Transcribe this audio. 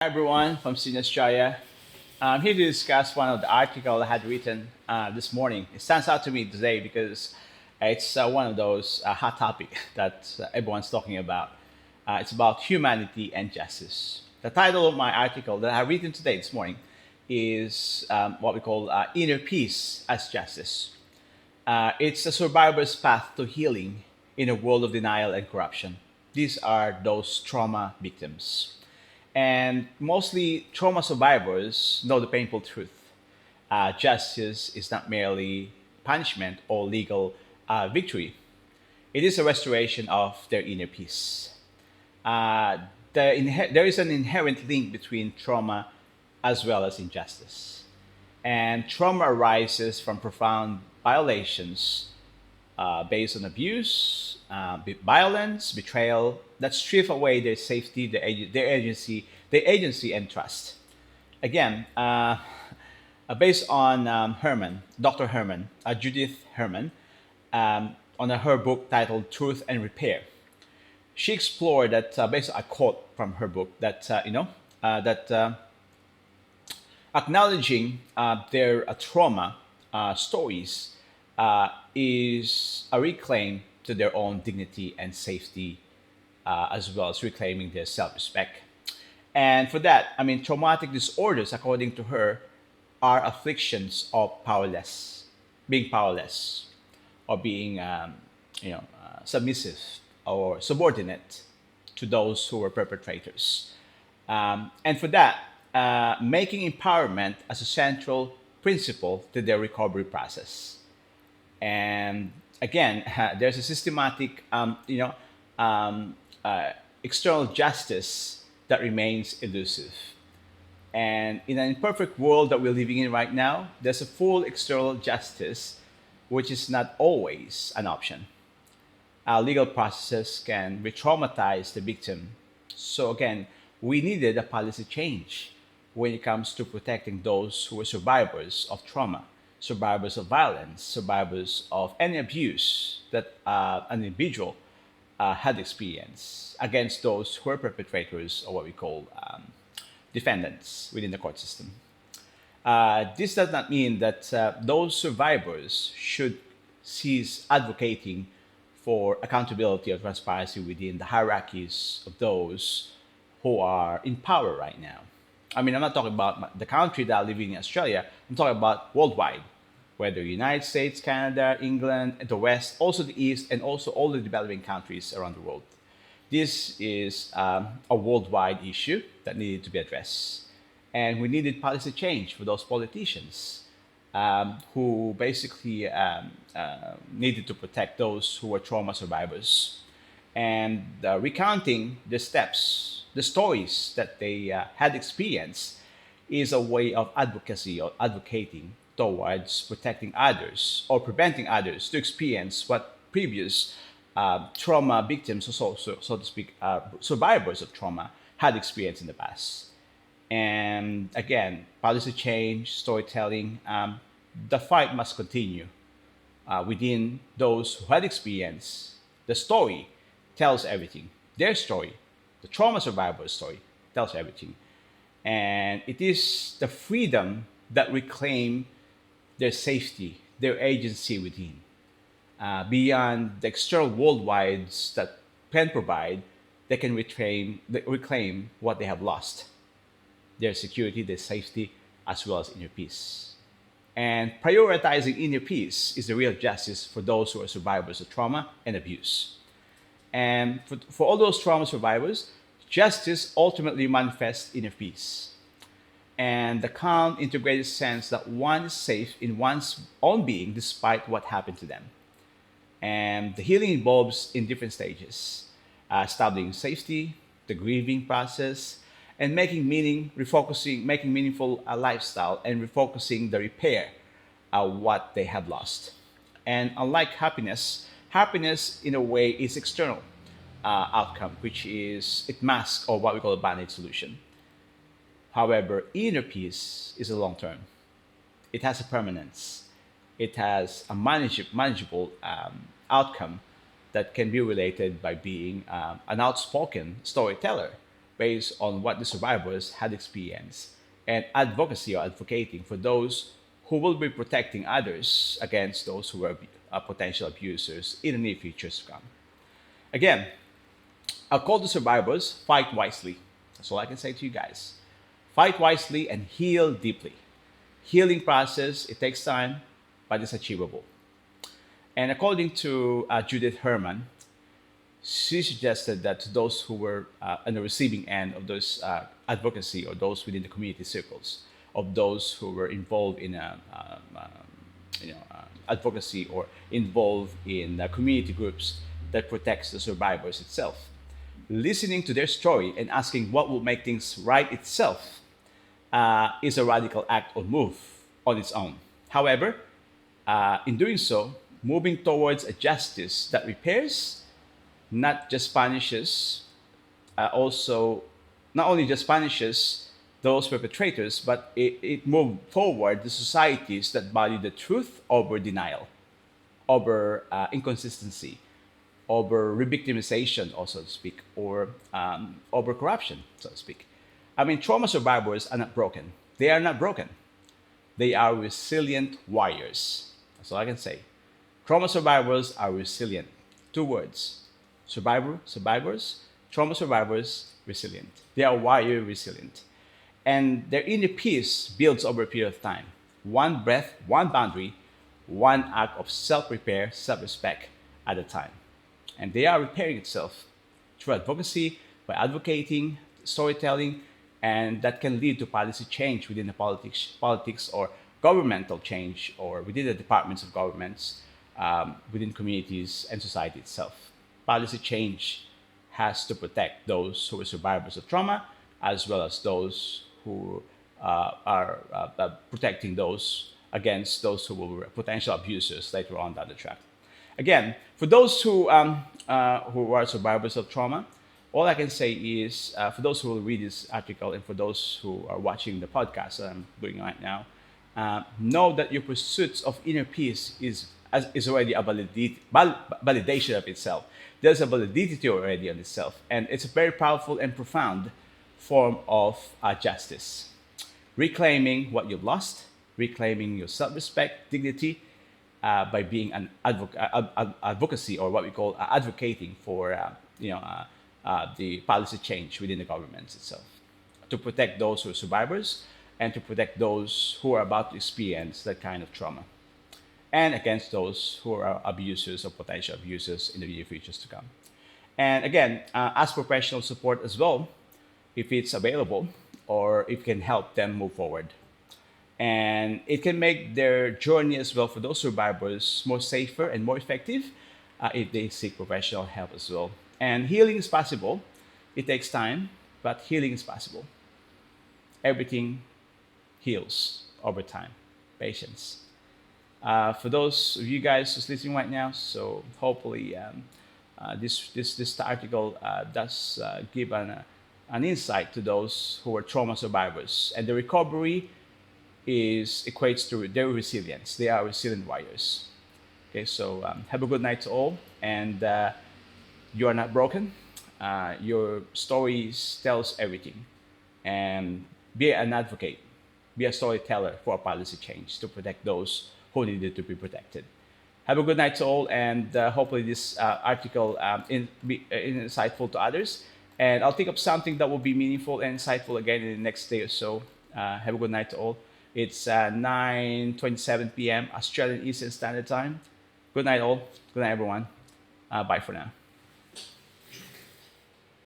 Hi everyone from Sinus Jaya. I'm here to discuss one of the articles I had written this morning. It stands out to me today because it's one of those hot topic that everyone's talking about. It's about humanity and justice. The title of my article that I have written today this morning is what we call Inner Peace as Justice. It's a survivor's path to healing in a world of denial and corruption. These are those trauma victims. And mostly trauma survivors know the painful truth. Justice is not merely punishment or legal victory, it is a restoration of their inner peace. There is an inherent link between trauma as well as injustice. And trauma arises from profound violations based on abuse, violence, betrayal that strip away their safety, their agency, and trust. Again, based on Dr. Herman, Judith Herman, on her book titled "Truth and Repair." She explored that based on a quote from her book that that acknowledging their trauma stories is a reclaim to their own dignity and safety, as well as reclaiming their self-respect. And for that, I mean, traumatic disorders, according to her, are afflictions of being powerless, or being, submissive or subordinate to those who were perpetrators. And for that, making empowerment as a central principle to their recovery process. And again, there's a systematic, um, external justice that remains elusive. And in an imperfect world that we're living in right now, there's a full external justice, which is not always an option. Our legal processes can re traumatize the victim. So, again, we needed a policy change when it comes to protecting those who are survivors of trauma, survivors of violence, survivors of any abuse that an individual had experienced against those who are perpetrators, or what we call defendants within the court system. This does not mean that those survivors should cease advocating for accountability or transparency within the hierarchies of those who are in power right now. I mean, I'm not talking about the country that I live in Australia, I'm talking about worldwide, whether United States, Canada, England, the West, also the East, and also all the developing countries around the world. This is a worldwide issue that needed to be addressed. And we needed policy change for those politicians who basically needed to protect those who were trauma survivors. And recounting the steps, the stories that they had experienced is a way of advocacy or advocating towards protecting others or preventing others to experience what previous trauma victims, or so to speak, survivors of trauma had experienced in the past. And again, policy change, storytelling, the fight must continue within those who had experience. The story tells everything. Their story, the trauma survivor's story, tells everything. And it is the freedom that reclaim their safety, their agency within, beyond the external worldwides that can provide, they can reclaim what they have lost, their security, their safety, as well as inner peace. And prioritizing inner peace is the real justice for those who are survivors of trauma and abuse. And for all those trauma survivors, justice ultimately manifests inner peace and the calm, integrated sense that one is safe in one's own being despite what happened to them. And the healing involves in different stages, establishing safety, the grieving process, and making meaningful lifestyle and refocusing the repair what they have lost. And unlike happiness, happiness in a way is external outcome, which is it masks or what we call a band-aid solution. However, inner peace is a long term. It has a permanence. It has a manageable outcome that can be related by being an outspoken storyteller based on what the survivors had experienced, and advocacy or advocating for those who will be protecting others against those who are potential abusers in the near future to come. Again, I'll call the survivors: fight wisely. That's all I can say to you guys. Fight wisely and heal deeply. Healing process, it takes time, but it's achievable. And according to Judith Herman, she suggested that to those who were on the receiving end of those advocacy, or those within the community circles of those who were involved in advocacy, or involved in community groups that protects the survivors itself, listening to their story and asking what will make things right itself is a radical act or move on its own. However, in doing so, moving towards a justice that repairs, not just punishes, also not only just punishes those perpetrators, but it moved forward the societies that value the truth over denial, over inconsistency, over re-victimization, also to speak, or over corruption, so to speak. I mean, trauma survivors are not broken. They are not broken. They are resilient warriors. That's all I can say. Trauma survivors are resilient. Two words: survivors, trauma survivors, resilient. They are warrior resilient. And their inner peace builds over a period of time. One breath, one boundary, one act of self repair, self respect at a time. And they are repairing itself through advocacy, by advocating, storytelling, and that can lead to policy change within the politics or governmental change, or within the departments of governments, within communities and society itself. Policy change has to protect those who are survivors of trauma, as well as those who are protecting those against those who will be potential abusers later on down the track. Again, for those who are survivors of trauma, all I can say is, for those who will read this article and for those who are watching the podcast that I'm doing right now, know that your pursuit of inner peace is already a validation of itself. There's a validity already on itself, and it's a very powerful and profound form of justice. Reclaiming what you've lost, reclaiming your self-respect, dignity, by being an advocacy, or what we call advocating for the policy change within the government itself, to protect those who are survivors and to protect those who are about to experience that kind of trauma, and against those who are abusers or potential abusers in the near futures to come. And again, ask professional support as well if it's available, or if it can help them move forward. And it can make their journey as well for those survivors more safer and more effective if they seek professional help as well. And healing is possible. It takes time, but healing is possible. Everything heals over time. Patience. For those of you guys who's listening right now, so hopefully this article does give an insight to those who are trauma survivors, and the recovery equates to their resilience. They are resilient warriors. Okay, so have a good night to all, and you are not broken. Your stories tells everything, and be an advocate, be a storyteller for a policy change to protect those who needed to be protected. Have a good night to all, and hopefully this article be insightful to others. And I'll think of something that will be meaningful and insightful again in the next day or so. Have a good night to all. It's 9:27 p.m. Australian Eastern Standard Time. Good night all. Good night everyone. Bye for now.